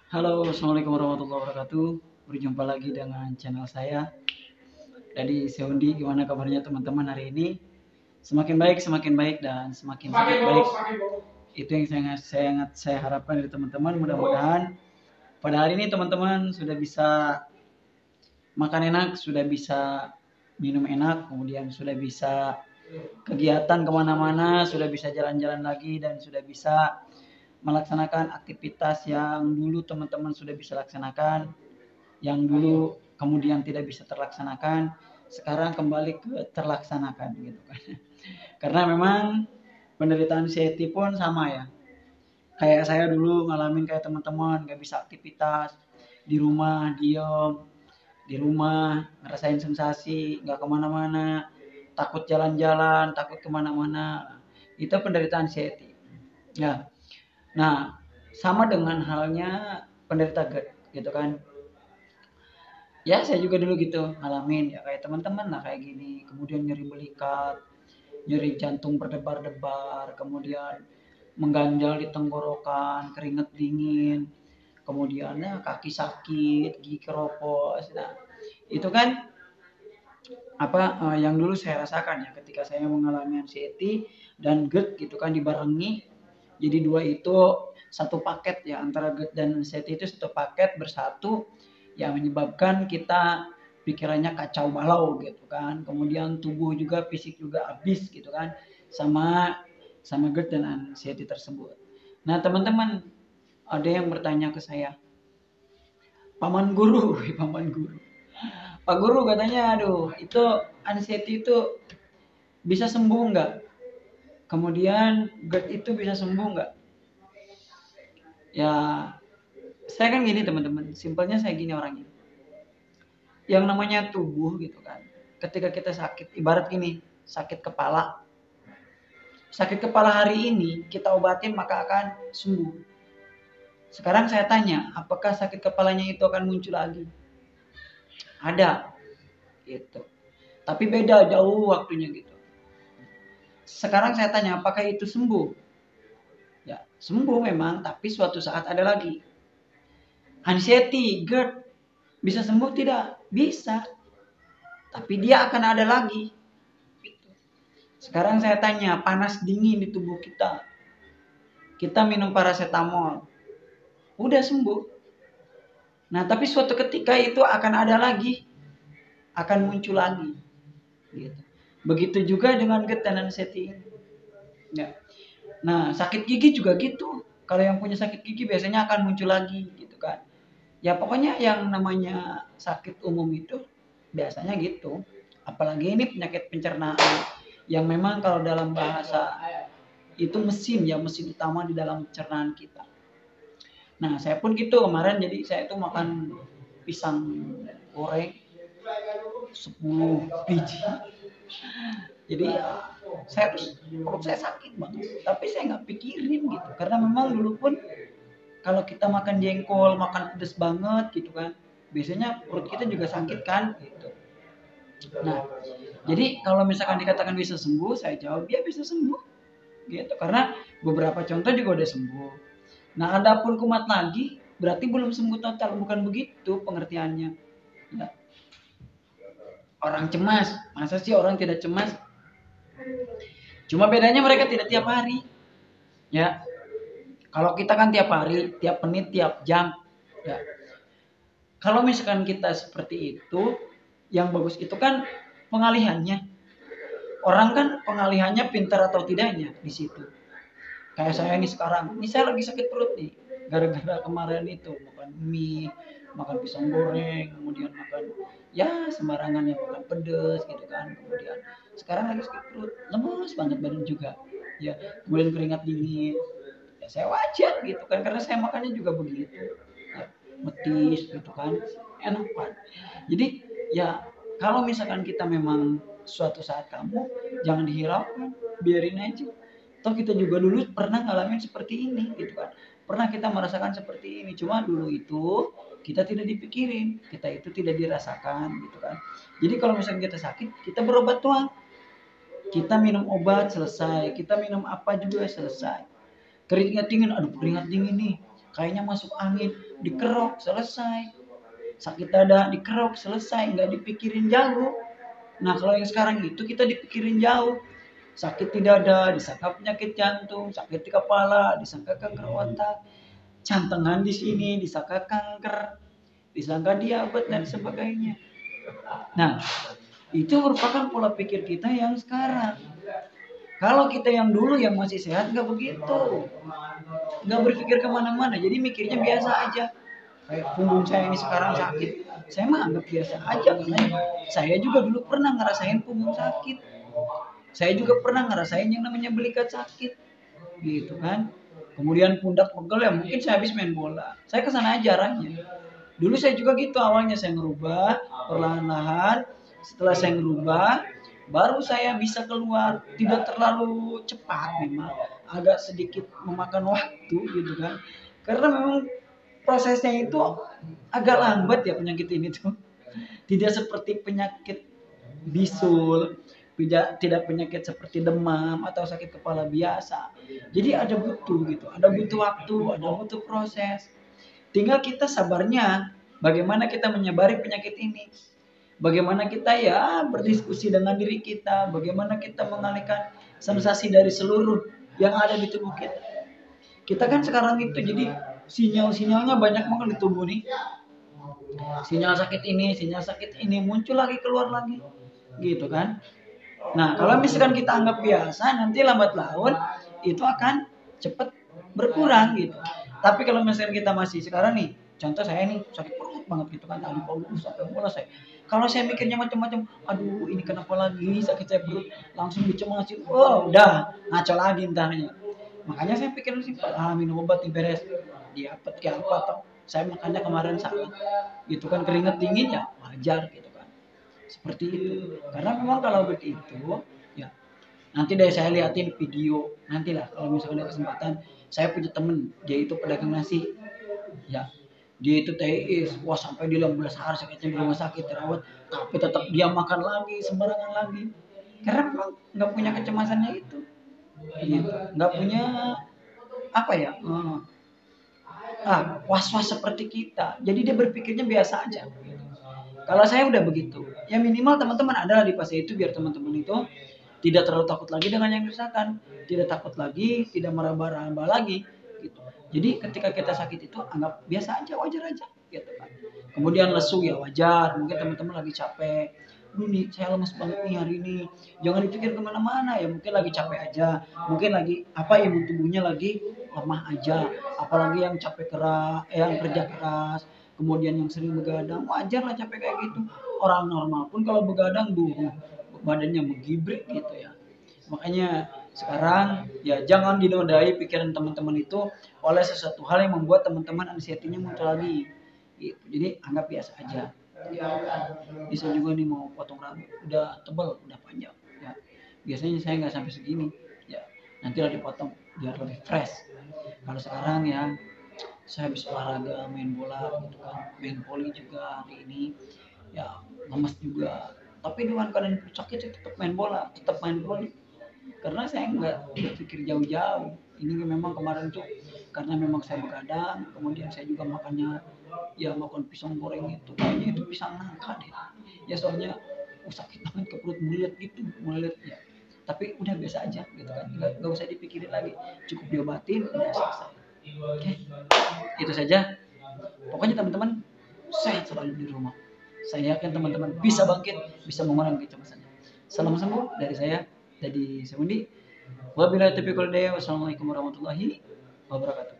Halo, assalamualaikum warahmatullahi wabarakatuh. Berjumpa lagi dengan channel saya. Dari Seundi, gimana kabarnya teman-teman hari ini? Semakin baik dan semakin sangat baik. Itu yang saya harapkan dari teman-teman. Mudah-mudahan pada hari ini teman-teman sudah bisa makan enak, sudah bisa minum enak, kemudian sudah bisa kegiatan kemana-mana, sudah bisa jalan-jalan lagi, dan sudah bisa melaksanakan aktivitas yang dulu teman-teman sudah bisa laksanakan, yang dulu kemudian tidak bisa terlaksanakan, sekarang kembali ke terlaksanakan gitu kan. Karena memang penderitaan Seti pun sama ya. Kayak saya dulu ngalamin kayak teman-teman nggak bisa aktivitas di rumah, diem di rumah, ngerasain sensasi, nggak kemana-mana, takut jalan-jalan, takut kemana-mana. Itu penderitaan Seti. Ya, nah sama dengan halnya penderita GERD gitu kan. Ya saya juga dulu gitu ngalamin ya kayak teman-teman lah kayak gini, kemudian nyeri belikat, nyeri jantung berdebar-debar, kemudian mengganjal di tenggorokan, keringat dingin, kemudian ya, kaki sakit, gigi keropos. Nah itu kan yang dulu saya rasakan ya ketika saya mengalami anxiety dan GERD gitu kan dibarengi, jadi dua itu satu paket ya, antara GERD dan anxiety itu satu paket bersatu yang menyebabkan kita pikirannya kacau balau gitu kan, kemudian tubuh juga, fisik juga habis gitu kan, sama GERD dan anxiety tersebut. Nah teman-teman, ada yang bertanya ke saya, paman guru, paman guru, Pak Guru katanya, aduh itu anxiety itu bisa sembuh nggak? Kemudian GERD itu bisa sembuh nggak? Ya, saya kan gini teman-teman, simpelnya saya gini orangnya. Yang namanya tubuh gitu kan, ketika kita sakit, ibarat gini, sakit kepala. Sakit kepala hari ini kita obatin maka akan sembuh. Sekarang saya tanya, apakah sakit kepalanya itu akan muncul lagi? Ada, gitu. Tapi beda jauh waktunya gitu. Sekarang saya tanya, apakah itu sembuh? Ya, sembuh memang, tapi suatu saat ada lagi. Anxiety, GERD, bisa sembuh tidak? Bisa. Tapi dia akan ada lagi. Sekarang saya tanya, panas dingin di tubuh kita. Kita minum paracetamol. Udah sembuh. Nah, tapi suatu ketika itu akan ada lagi. Akan muncul lagi. Gitu. Begitu juga dengan GERD dan anxiety. Ya. Nah, sakit gigi juga gitu. Kalau yang punya sakit gigi biasanya akan muncul lagi gitu kan. Ya pokoknya yang namanya sakit umum itu biasanya gitu. Apalagi ini penyakit pencernaan yang memang kalau dalam bahasa itu mesin ya, mesin utama di dalam pencernaan kita. Nah saya pun gitu kemarin, jadi saya itu makan pisang goreng 10 biji. Jadi saya perut saya sakit banget, tapi saya nggak pikirin gitu, karena memang dulu pun kalau kita makan jengkol, makan pedes banget gitu kan, biasanya perut kita juga sakit kan gitu. Nah, jadi kalau misalkan dikatakan bisa sembuh, saya jawab ya bisa sembuh gitu, karena beberapa contoh juga udah sembuh. Nah, adapun kumat lagi berarti belum sembuh total, bukan begitu pengertiannya. Nah, orang cemas, masa sih orang tidak cemas? Cuma bedanya mereka tidak tiap hari. Ya, kalau kita kan tiap hari, tiap menit, tiap jam. Ya, kalau misalkan kita seperti itu, yang bagus itu kan pengalihannya. Orang kan pengalihannya pintar atau tidaknya di situ. Kayak saya ini sekarang, ini saya lagi sakit perut nih, gara-gara kemarin itu makan mie, makan pisang goreng, kemudian makan ya sembarangan yang makan pedes gitu kan, kemudian sekarang lagi sakit perut, lemes banget badan juga, ya kemudian keringat dingin, ya saya wajar gitu kan, karena saya makannya juga begitu, ya, metis gitu kan, enak kan. Jadi ya kalau misalkan kita memang suatu saat kamu, jangan dihiraukan, biarin aja. Toh kita juga dulu pernah ngalamin seperti ini gitu kan. Pernah kita merasakan seperti ini, cuma dulu itu kita tidak dipikirin, kita itu tidak dirasakan gitu kan. Jadi kalau misalnya kita sakit, kita berobat doang. Kita minum obat selesai, kita minum apa juga selesai. Keringat dingin, aduh keringat dingin nih, kayaknya masuk angin, dikerok, selesai. Sakit dada, dikerok, selesai, nggak dipikirin jauh. Nah kalau yang sekarang itu kita dipikirin jauh. Sakit di dada, disangka penyakit jantung, sakit di kepala, disangka kanker otak, cantengan di sini, disangka kanker, disangka diabetes dan sebagainya. Nah, itu merupakan pola pikir kita yang sekarang. Kalau kita yang dulu yang masih sehat nggak begitu, nggak berpikir kemana-mana, jadi mikirnya biasa aja. Kayak punggung saya ini sekarang sakit, saya mah anggap biasa aja karena saya juga dulu pernah ngerasain punggung sakit. Saya juga pernah ngerasain yang namanya belikat sakit, gitu kan. Kemudian pundak pegel ya mungkin saya habis main bola. Saya kesana aja arahnya. Dulu saya juga gitu awalnya saya ngerubah perlahan-lahan. Setelah saya ngerubah, baru saya bisa keluar. Tidak terlalu cepat memang, agak sedikit memakan waktu gitu kan. Karena memang prosesnya itu agak lambat ya penyakit ini tuh. Tidak seperti penyakit bisul, tidak penyakit seperti demam atau sakit kepala biasa. Jadi ada butuh gitu, ada butuh waktu, ada butuh proses. Tinggal kita sabarnya bagaimana kita menyabari penyakit ini. Bagaimana kita ya berdiskusi dengan diri kita, bagaimana kita mengalihkan sensasi dari seluruh yang ada di tubuh kita. Kita kan sekarang itu jadi sinyal-sinyalnya banyak banget di tubuh nih. Sinyal sakit ini muncul lagi keluar lagi. Gitu kan? Nah, kalau misalkan kita anggap biasa, nanti lambat laun itu akan cepat berkurang gitu. Tapi kalau misalkan kita masih sekarang nih, contoh saya nih sakit perut banget gitu kan, tadi pagi sampai bola saya. Kalau saya mikirnya macam-macam, aduh ini kenapa lagi sakit saya perut, langsung dicemasin, oh udah ngaco lagi entahnya. Makanya saya pikir simpel, minum obat nih beres, diapet kayak apa atau saya makannya kemarin salah, gitu kan keringat dingin ya wajar gitu kan. Seperti itu. Karena memang kalau begitu, ya nanti deh saya liatin video. Nantilah kalau misalnya ada kesempatan, saya punya temen, dia itu pedagang nasi. Ya, dia itu TIS, wah sampai dia 15 hari sakitnya di rumah sakit terawat, tapi tetap dia makan lagi, sembarangan lagi. Karena memang nggak punya kecemasannya itu. Gitu. Nggak punya apa ya? Was-was seperti kita. Jadi dia berpikirnya biasa aja. Kalau saya udah begitu, ya minimal teman-teman adalah di fase itu biar teman-teman itu tidak terlalu takut lagi dengan yang dirasakan, tidak takut lagi, tidak meraba-raba lagi, gitu. Jadi ketika kita sakit itu anggap biasa aja, wajar aja, gitu kan. Kemudian lesu ya wajar, mungkin teman-teman lagi capek, nih saya lemes banget nih hari ini, jangan dipikir kemana-mana ya, mungkin lagi capek aja, mungkin lagi imun tubuhnya lagi lemah aja, apalagi yang capek keras, yang kerja keras, kemudian yang sering begadang, wajar lah capek kayak gitu. Orang normal pun kalau begadang badannya menggibrik gitu ya. Makanya sekarang ya jangan dinodai pikiran teman-teman itu oleh sesuatu hal yang membuat teman-teman anxiety-nya muncul lagi. Gitu. Jadi anggap biasa aja. Bisa juga nih mau potong rambut, udah tebal, udah panjang. Ya. Biasanya saya nggak sampai segini. Ya, nanti lah dipotong biar lebih fresh. Kalau sekarang ya saya habis olahraga main bola gitu kan, main volley juga hari ini ya, lemas juga, tapi dengan keadaan sakit saya tetap main bola, tetap main volley karena saya nggak berpikir jauh-jauh. Ini memang kemarin tuh karena memang saya begadang, kemudian saya juga makannya ya makan pisang goreng itu, kayaknya itu pisang nangka deh ya, soalnya sakit banget ke perut, mulut ya, tapi udah biasa aja gitu kan, nggak usah dipikirin lagi, cukup diobatin udah selesai. Oke, itu saja. Pokoknya teman-teman sehat selalu di rumah. Saya yakin teman-teman bisa bangkit, bisa mengurangi kecemasannya. Salam sembuh dari saya, dari Semundi. Wabillahi taufiq wal hidayah. Wassalamualaikum warahmatullahi wabarakatuh.